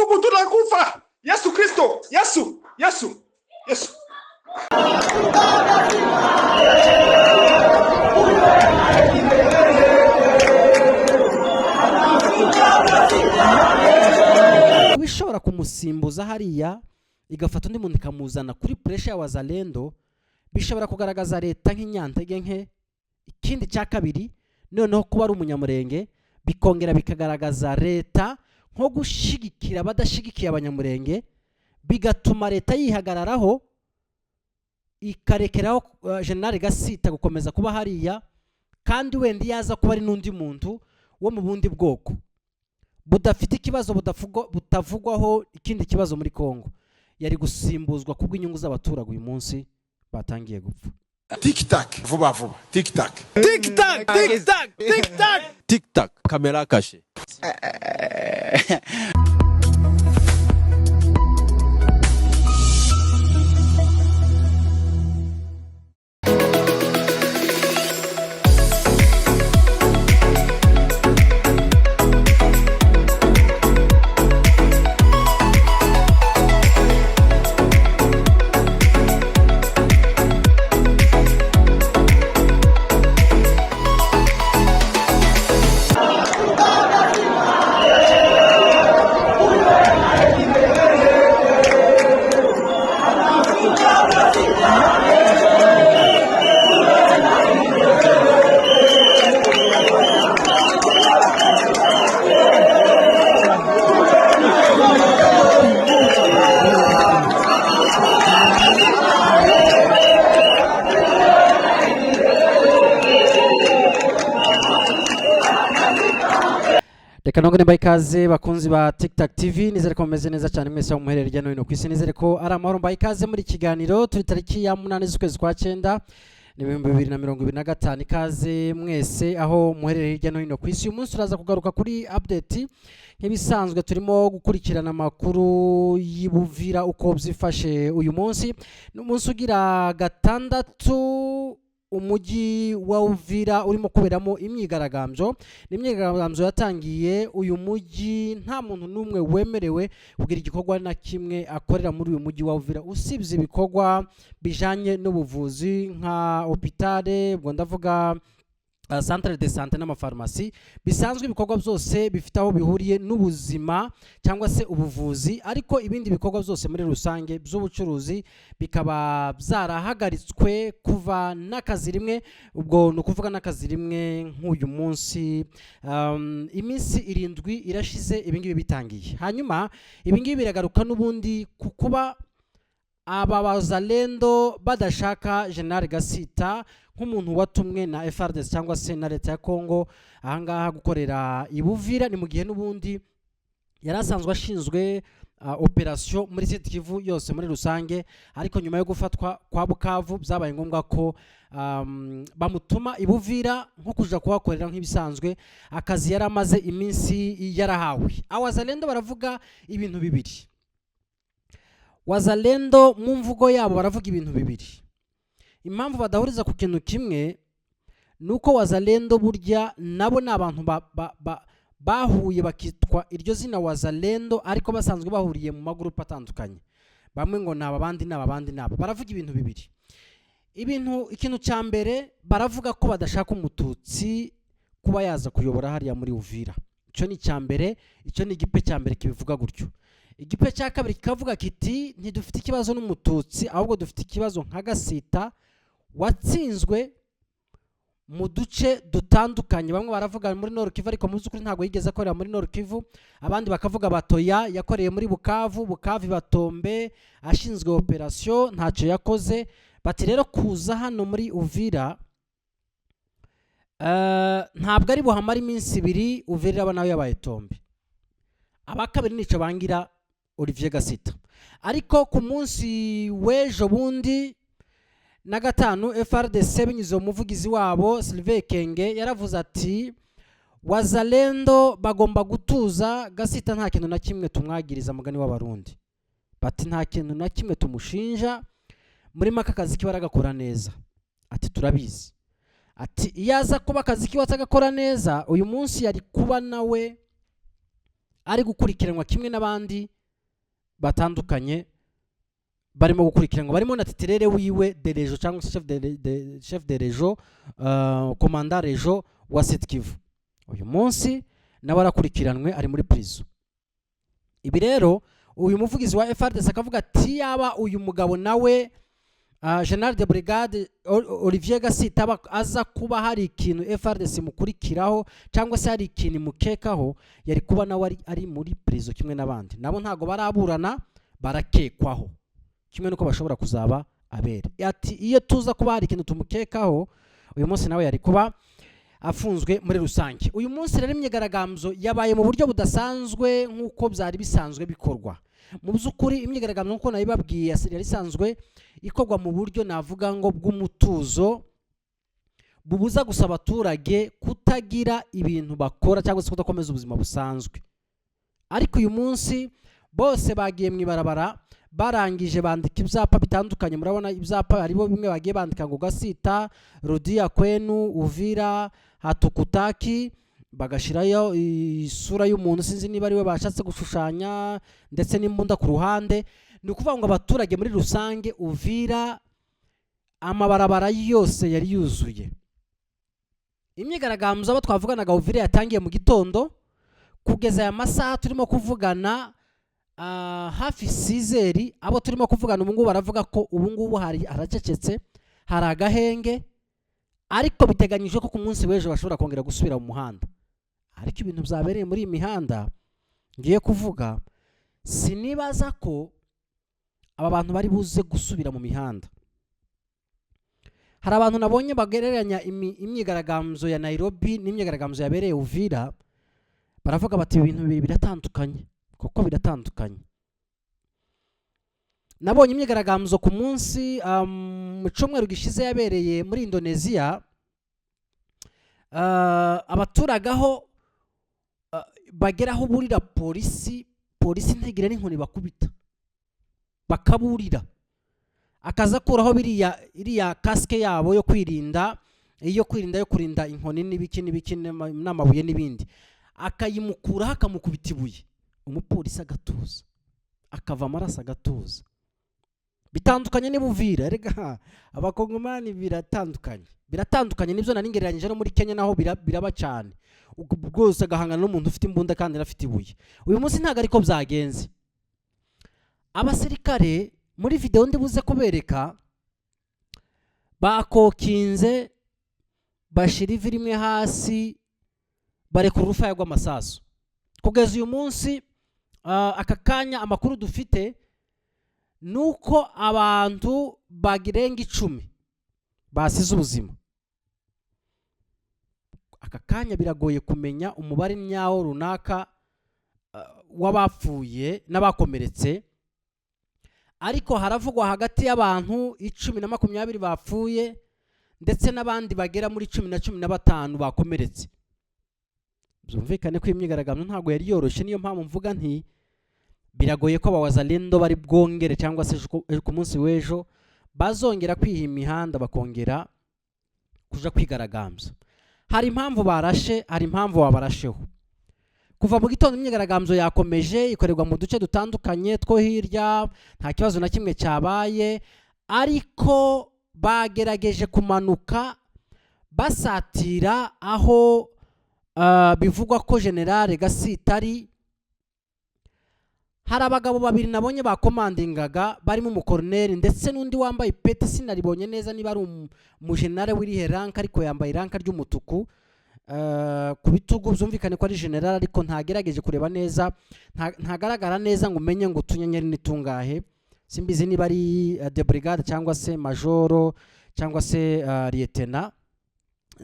Mungu tunakufa. Yesu Kristo, Yesu. bishobora kumusimbuza hariya igafata undi muntu ikamuzana kuri pressure ya wazalendo, bishobora kugaragaza leta nk'inyantege nke. Ikindi cya kabiri, noneho kuba ari umunyamurenge bikongera bikagaragaza leta nko gushigikira badashigikiye abanyamurenge, bigatuma leta yihagararaho ikarekeraho General Gasita gukomeza kuba hariya, kandi wenda yaza kuba ari n'undi muntu wo mu bundi bwoko budafite ikibazo butavugwaho ikindi kibazo muri Kongo, yari gusimbuzwa kubw'inyungu z'abaturage uyu munsi batangiye gupfa. Tic tac, vuba. Tic tac. Tic tac, tic tac, tic tac. Tic tac, caméra cachée. Reka nongere mbaye ikaze bakunzi ba TikTok TV, nizere ko mumeze neza cyane mwese aho muherereye hirya no hino ku isi, nizere ko ari amahoro. Mbaye ikaze muri kiganiro turi tariki ya 8 z'ukwezi kwa 9 ni 2025. Ikaze mwese aho muherereye hirya no hino ku isi. Uyu munsi turaza kugaruka kuri update nk'ibisanzwe, turimo gukurikirana amakuru y'Ibuvira uko byifashe uyu munsi. N'umunsi ugira gatandatu umujyi wa Uvira urimo kuberamo imyigaragambyo. N'imyigaragambyo yatangiye uyu mujyi nta muntu n'umwe wemerewe kugira igikorwa na kimwe akorera muri uyu mujyi wa Uvira usibye ibikorwa bijanye n'ubuvuzi nka hopitale, ubwo ndavuga centre de santé n'amafarmasi, bisanzwe ibikorwa byose bifite aho bihuriye n'ubuzima cyangwa se ubuvuzi, ariko ibindi bikorwa byose muri rusange by'ubucuruzi bikaba byarahagaritswe kuva n'akazi rimwe. Ubwo no kuvuga n'akazi rimwe nk'uyu munsi, iminsi 7 irashize ibingibi bitangiye. Hanyuma ibingibi biragaruka n'ubundi kukuba aba bazalendo badashaka General Gasita nk'umuntu watumwe na FARDC cyangwa se na leta ya Kongo ahangaha gukorera Ibuvira. Ni mu gihe n'ubundi yarasanzwe ashinzwe operation muri Sud Kivu yose muri rusange, ariko nyuma yo gufatwa kwa Bukavu byabaye ngombwa ko bamutuma Ibuvira nko kuja kuhakorera nk'ibisanzwe akazi yaramaze iminsi yarahawe. Abazalendo baravuga ibintu bibiri. Wazalendo mu mvugo yabo baravuga ibintu bibiri. Impamvu badahuriza ku kintu kimwe nuko wazalendo burya nabo n'abantu bahuye bakitwa iryo zina wazalendo, ariko basanzwe bahuriye mu magroupe atandukanye. Bamwe ngo naba bandi naba baravuga ibintu bibiri. Ikintu cya mbere baravuga ko badashaka umututsi kuba yaza kuyobora hariya muri Uvira. Icyo ni cya mbere, icyo ni igipe cya mbere kibivuga gutyo. Igipe cya kabiri kikavuga kiti ntidufite ikibazo n'umututsi, ahubwo dufite ikibazo nka Gasita watsinzwe mu duce dutandukanye. Bamwe baravuga muri Nord Kivu, ariko mu by'ukuri ntabwo yigeze akorera muri Nord Kivu. Abandi bakavuga Batoya yakoreye muri Bukavu Batombe ashinzwe operation ntacyo yakoze. Bati rero kuza hano muri Uvira ntabwo ari buhamara iminsi 2 Uvira aba nawe yabaye Tombe. Abakabiri nico bangira Olivier Gasita, ariko ku munsi w'ejo bundi na gatanu FARDC binyuze mu muvugizi wabo Sylvain Kenge yaravuze ati wazalendo bagomba gutuza Gasita, nta kintu na kimwe tumwagiriza mugani w'abarundi. Bati nta kintu na kimwe tumushinja, muri maka kazi kiba aragakora neza. Ati turabizi, ati iyaza kuba akazi kiba atagakora neza uyu munsi yari kuba nawe ari gukurikiranwa kimwe n'abandi batandukanye barimo gukurikiranwa, barimo na titirere wiwe de rejo cyangwa se chef de rejo, commandant rejo wa Sud Kivu. Uyu munsi nawe arakurikiranwe ari muri prison. Ibi rero uyu muvugizi wa FARDC akavuga ati yaba uyu mugabo nawe General de Brigade Olivier Gasita aza kuba hari ikintu FARDC mukurikiraho cyangwa se hari ikintu mukekaho, yari kuba nawe ari muri prison kimwe n'abandi. Nabo ntago baraburana, barakekwaho kimwe nuko bashobora kuzaba abere. Ati iyo tuza kuba hari ikintu tumukekaho, uyu munsi nawe yari kuba afunzwe muri rusange. Uyu munsi rero imyigaragambyo yabaye mu buryo budasanzwe nk'uko byari bisanzwe bikorwa. Mu by'ukuri imyigaragambyo nk'uko nabibabwiye yari isanzwe ikorwa mu buryo navuga ngo bw'umutuzo, bubuza gusa abaturage kutagira ibintu bakora cyangwa se kudakomeza ubuzima busanzwe. Ariko uyu munsi bose bagiye mu ibarabara, barangije bandika ibyapa bitandukanye. Murabona ibyapa haribo bimwe bagiye bandika ngo Gasita, Rudia Kwenu, Uvira, Hatukutaki, bagashirayo isura y'umuntu sinzi niba ari we bashatse gushushanya ndetse n'imbunda ku ruhande. Ni ukuvuga ngo abaturage muri rusange Uvira amabarabara yose yari yuzuye. Imyigaragambyo abo twavuganaga Uvira yatangiye mu gitondo kugeza aya masaha turimo kuvugana, hafi 6 abo turimo kuvugana ubu ngubu baravuga ko ubu ngubu haracecetse, hari agahenge, ariko biteganyije ko ku munsi w'ejo bashobora kongera gusubira mu muhanda. Ariko ibintu byabereye muri iyi mihanda ngiye kuvuga, sinibaza ko aba bantu bari buze gusubira mu mihanda. Hari abantu nabonye bagereranya imyigaragambyo ya Nairobi n'imyigaragambyo yabereye Uvira, baravuga bati ibintu bibiri biratandukanye, kuko biratandukanye. Nabonye imyigaragambyo ku munsi mu cyumweru gishize yabereye muri Indonesia, abaturage aho bageraho burira polisi ntegire n'inkoni bakubita bakaburira, akaza kuraho iriya kasike yabo yo kwirinda yo kurinda inkoni n'ibiki n'amabuye n'ibindi, akayimukuraho akamukubita ibuye, umupolisi agatuza, akava amaraso agatuza. Bitandukanye n'Ubuvira. Rega abakongomani biratandukanye nibyo nari ngereranyije no muri Kenya naho biraba cyane, rwose agahangana n'umuntu ufite imbunda kandi afite ibuye. Uyu munsi ntago ariko byagenze. Abasirikare muri video ndibuze kubereka bakokinze, bashira ivi rimwe hasi, barekura urufaya rw'amasasu. Kugeza uyu munsi aka kanya amakuru dufite nuko abantu bagirenga 10 basize ubuzima. Aka kanya biragoye kumenya umubare nyawo runaka w'abapfuye n'abakomeretse, ariko haravugwa hagati y'abantu 10 na 20 bapfuye ndetse n'abandi bagera muri 10 na 15 bakomeretse. Byumvikane ko imyigaragambyo ntago yari yoroshye, niyo mpamvu mvuga nti biragoye ko abawazalendo bari bwongere cyangwa se ku munsi w'ejo bazongera kwiha imihanda bakongera kuja kwigaragambya. Hari impamvu barashe, hari impamvu wabarasheho. Kuva mu gitondo imyigaragambyo yakomeje ikorerwa mu duce dutandukanye two hirya, nta kibazo na kimwe cyabaye, ariko bagerageje kumanuka basatira aho bivugwa ko General Gasita ari. Hari abagabo babiri nabonye bakomandingaga, barimo umukoroneri ndetse n'undi wambaye ipeti sinaribonye neza niba ari umujenerali w'irihe ranka, ariko yambaye ranka ry'umutuku ku bitugu. Byumvikane ko ari general, ariko ntagerageje kureba neza, ntagaragara neza ngo umenye ngo tunyenyeri nitungahe. Simbizi niba ari de brigade cyangwa se majoro cyangwa se lieutenant,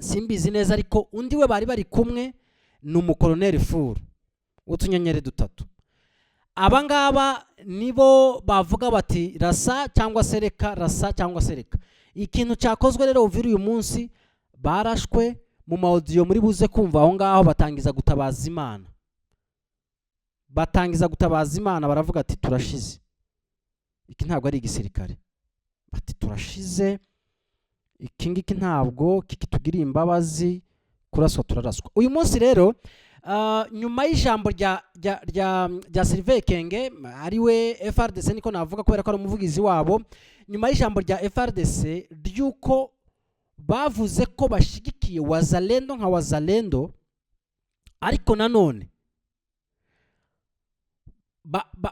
simbizi neza, ariko undi we bari kumwe ni umukoroneri furu utunyenyeri 3. Abangaba nibo bavuga bati rasa cyangwa se reka, rasa cyangwa se reka. Ikintu cyakozwe rero Uvira uyu munsi, barashwe mu audio muri buze kumva aho ngaho, batangiza gutabaza Imana, baravuga ati turashize. Iki ntabwo ari igisirikare, bati turashize, iki ngiki ntabwo kikitugiriye imbabazi kuraswa turaraswa. Uyu munsi rero nyuma y'ijambo rya Sylvain Ekenge ariwe FRDC niko navuga kubera ko ari umuvugizi wabo, nyuma y'ijambo rya FRDC ryuko bavuze ko bashigikiye wazalendo nka wazalendo, ariko nanone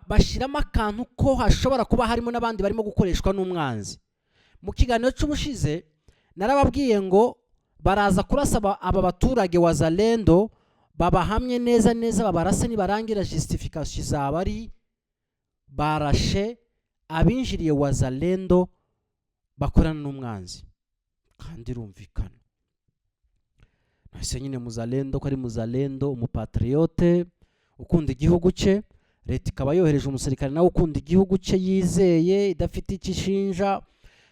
bashiramo akantu ko hashobora kuba harimo n'abandi barimo gukoreshwa n'umwanzi. Mu kiganiro cy'ubushize narababwiye ngo baraza kurasa aba baturage wazalendo, babahamye neza neza, babarase nibarangira justification zaba ari barashe abinjiriye wazalendo bakorana n'umwanzi. Kandi rumvikana nase nyine muzalendo ko ari muzalendo, umupatriote ukunda igihugu cye, leta ikaba yohereje umusirikare nawe ukunda igihugu cye yizeye idafite ikishinja,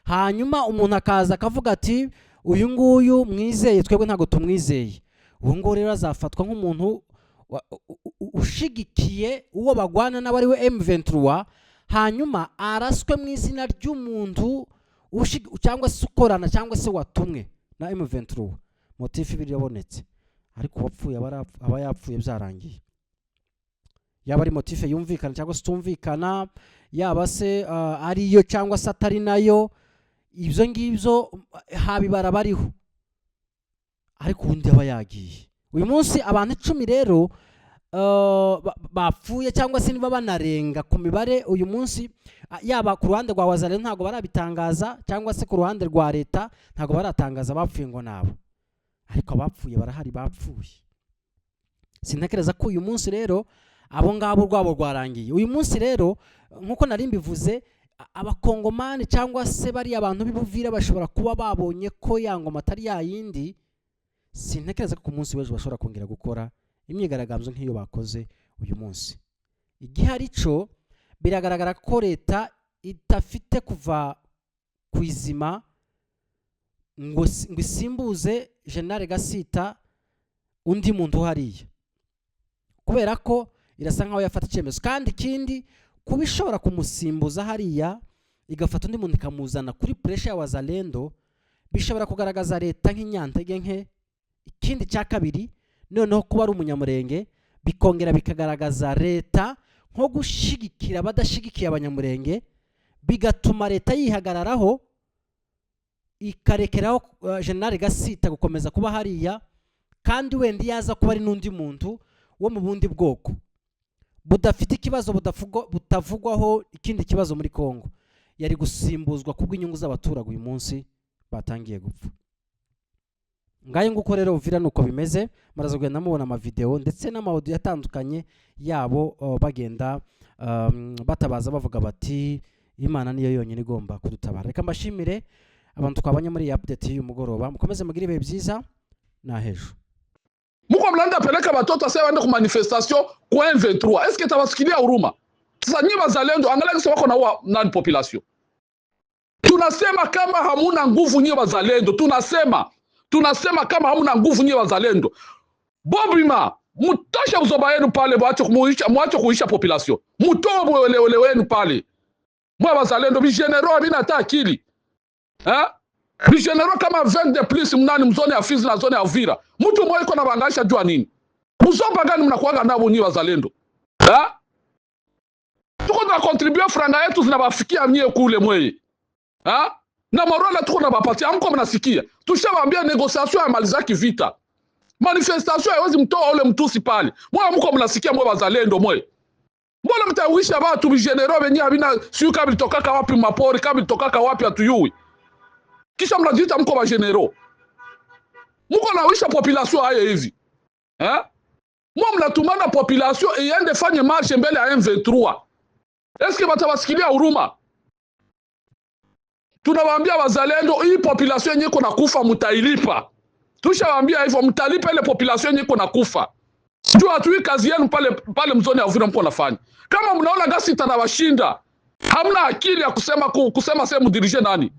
hanyuma umuntu akaza akavuga ati uyu nguyu mwizeye twebwe ntago tumwizeye. Uwo ngo rero azafatwa nk'umuntu ushigikiye uwo bagwana nawe ari we M23, hanyuma araswe mu izina ry'umuntu cyangwa se ukorana cyangwa se watumwe na M23. Motifu ibiri yabonetse, ariko wapfuye aba yapfuye byarangiye. Yaba ari motifu yumvikana cyangwa se tumvikana, yaba se ariyo cyangwa se atari nayo, ibyo ngibyo habibara bariho, ariko undi aba yagiye. Uyu munsi abantu 10 rero bapfuye cyangwa se niba banarenga ku mibare uyu munsi, yaba ku ruhande rwa wazalendo ntago barabitangaza cyangwa se ku ruhande rwa leta ntago baratangaza bapfuye ngo nabo, ariko abapfuye barahari bapfuye. Sintekereza ko uyu munsi rero abo ngabo rwabo rwarangiye. Uyu munsi rero nkuko nari mbivuze, abakongomani cyangwa se bari abantu b'Ibuvira bashobora kuba babonye ko yangoma atari yayindi. Sintekereza ko ku munsi w'ejo bashobora kongera gukora imyigaragambyo nk'iyo bakoze uyu munsi. Igihari cyo biragaragara ko leta itafite kuva kwizima ngo isimbuze General Gasita undi muntu hariya, kubera ko irasa nkaho yafata icyemezo. Kandi ikindi kubishobora kumusimbuza hariya igafata undi muntu ikamuzana kuri pressure ya wazalendo, bishobora kugaragaza leta nk'inyantege nke. Ikindi cya kabiri, noneho kuba ari umunyamurenge bikongera bikagaragaza leta nko gushigikira badashigikiye abanyamurenge, bigatuma leta yihagararaho ikarekeraho General Gasita gukomeza kuba hariya, kandi wenda yaza kuba ari n'undi muntu wo mu bundi bwoko budafite ikibazo butavugwaho ikindi kibazo muri Kongo, yari gusimbuzwa kubw'inyungu z'abaturage uyu munsi batangiye gupfa. Ngaye nguko rero Uvira nuko bimeze, maraza kugenda mubona ama video ndetse n'amaudio yatandukanye yabo bagenda batabaza bavuga bati Imana niyo yonyine igomba kudutabara. Reka mbashimire abantu twabanye muri update y'uyu mugoroba, mukomeze mugire ibihe byiza na hejo. Muko mlanda peleka batoto sasa waende ku manifestation kwa M23. Est-ce que tabasikilia huruma? Sasa nyi wazalendo angalia kisa wako na nani population. Tunasema kama hamuna nguvu nyi wazalendo, tunasema kama hamuna nguvu nyi wazalendo. Bobima, mutoshe uzoba yenu pale mwache kuisha population. Mutobo wele wenu pale. Mwa wazalendo bi general bina ta akili. Bi general kama 20 de plus mnani mzone ya Fizi na zone ya Uvira. Mtu mmoja iko na bangaisha jua nini? Mzoba gani mnakuanga nabo nyi wazalendo? Tuko na contribuer franga yetu zinabafikia mie kule mweye. Na marwala tuko na bapati amko mnasikia. Tushawaambia negotiation ya malizaki vita. Manifestation haiwezi mtoa ule mtusi pale. Mwa mko mnasikia mwa wazalendo mwe. Mbona mtawisha watu bigenero benye habina siyo kabili tokaka wapi mapori, kabili tokaka wapi atuyui. Kisha mnajiita mko ba genero. Mko nawisha population haya hivi. Mwa mnatumana population iende fanye marche mbele ya M23. Eske batawasikilia huruma? Tunawaambia wazalendo hii population yenye iko nakufa mtailipa. Tushawaambia hivyo mtalipa ile population yenye iko nakufa. Ndio hatui kazi yenu pale mzoni ya Uvira mko nafanya. Kama mnaona Gasita na washinda, hamna akili ya kusema sasa mudirije nani?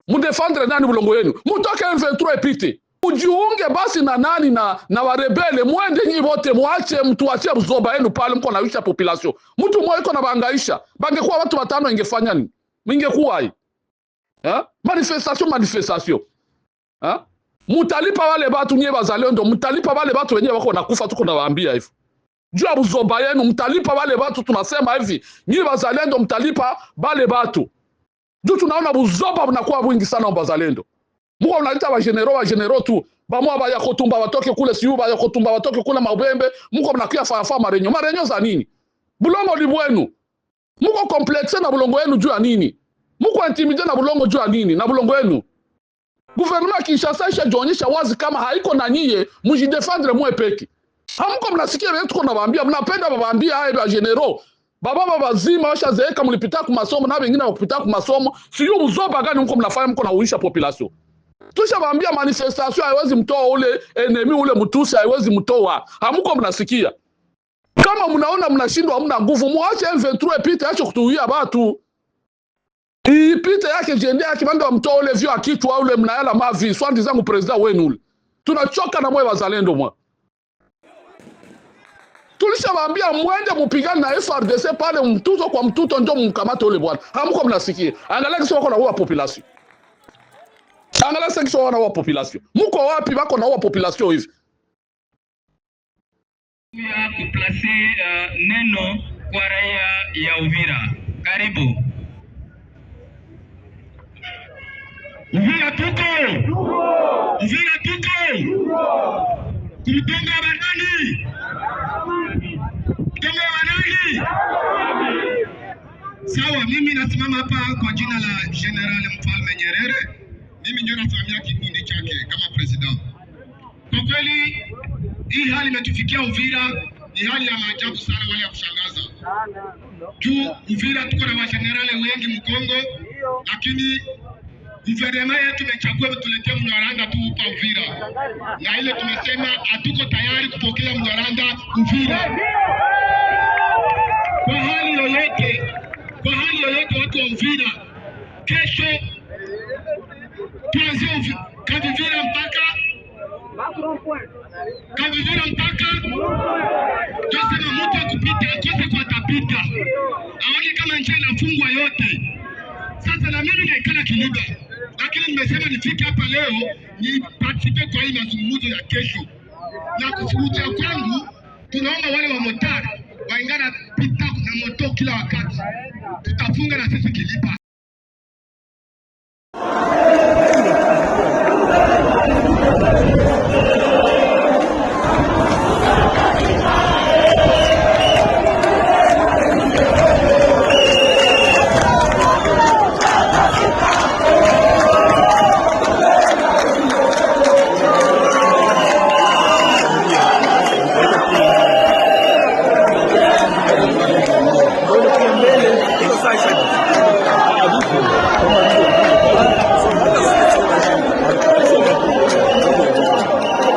Mudefendre nani bulongo yenu? Mutoke M23 epite. Ujiunge basi na nani na warebele, mwende nyi wote muache mtuachie mzoba yenu pale mko nawisha population. Mtu mmoja iko na bangaisha. Bangekuwa watu watano ingefanya nini? Mingekuwa hii. Manifestation. Mutalipa wale batu nye bazalendo, mutalipa wale batu wenye wako nakufa tuko nawaambia hivi. Juu ya buzoba yenu mtalipa wale batu, tunasema hivi, nye bazalendo mtalipa wale batu. Juu tunaona buzoba bunakuwa wingi sana wa bazalendo. Muko mnalita wa general tu, bamwa ba ya kotumba watoke kule siyu, ba ya kotumba watoke kule Mabembe, muko mnakia fa marenyo za nini? Bulongo libwenu. Muko complexe na bulongo yenu juu ya nini? Muko intimide na bulongo juu ya nini? Na bulongo yenu. Gouvernement Kinshasa isha jionyesha wazi kama haiko na nyie mujidefendre mwe peki. Hamuko mnasikia wewe tuko nawaambia, mnapenda babaambia haya ba general. Baba bazima washa zeeka mlipita ku masomo na wengine wakupita ku masomo. Siyo uzoba gani mko mnafanya mko na uisha population. Tusha baambia manifestation haiwezi mtoa ule enemy ule mtusi haiwezi mtoa. Hamuko mnasikia. Kama mnaona mnashindwa hamna nguvu, muache M23 ipite acho kutuia watu. Ipite yake jende yake bando mtoa ule vyo akitu au ule mnayala mavi swandi zangu president wenu ule. Tunachoka na mwe wazalendo mwa. Tulishawaambia mwende mupigane na FRDC pale mtuto kwa mtuto ndio mkamate ule bwana. Hamuko mnasikia. Angalia kisi wako na huwa population. Angalia kisi wako na huwa population. Muko wapi wako na huwa population hivi? Ya kuplase neno kwa raia ya Uvira. Karibu. Uvira tuko! Uvira tuko! Kulitonga banani! Kulitonga banani! Sawa, mimi nasimama hapa kwa jina la General Mfalme Nyerere. Mimi ndio nasimamia kikundi chake kama president. Kwa kweli hii hali imetufikia Uvira ni hali ya maajabu sana, wale ya kushangaza. Juu Uvira tuko na wagenerale wengi Mkongo, lakini guvernema yetu imechagua tuletee Mnyarwanda tu hapa Uvira. Na ile tumesema hatuko tayari kupokea Mnyarwanda Uvira. Kwa hali yoyote watu wa Uvira, kesho tuanze Kavivira mpaka tusema mtu kupita akose kwa tapita. Awaki kama njia inafungwa yote. Sasa na mimi naikala Kiliba. Lakini nimesema nifike hapa leo ni participe kwa hii mazungumzo ya kesho. Na kusimutia kwangu tunaomba wale wa motari waingana pita na moto kila wakati. Tutafunga na sisi Kiliba.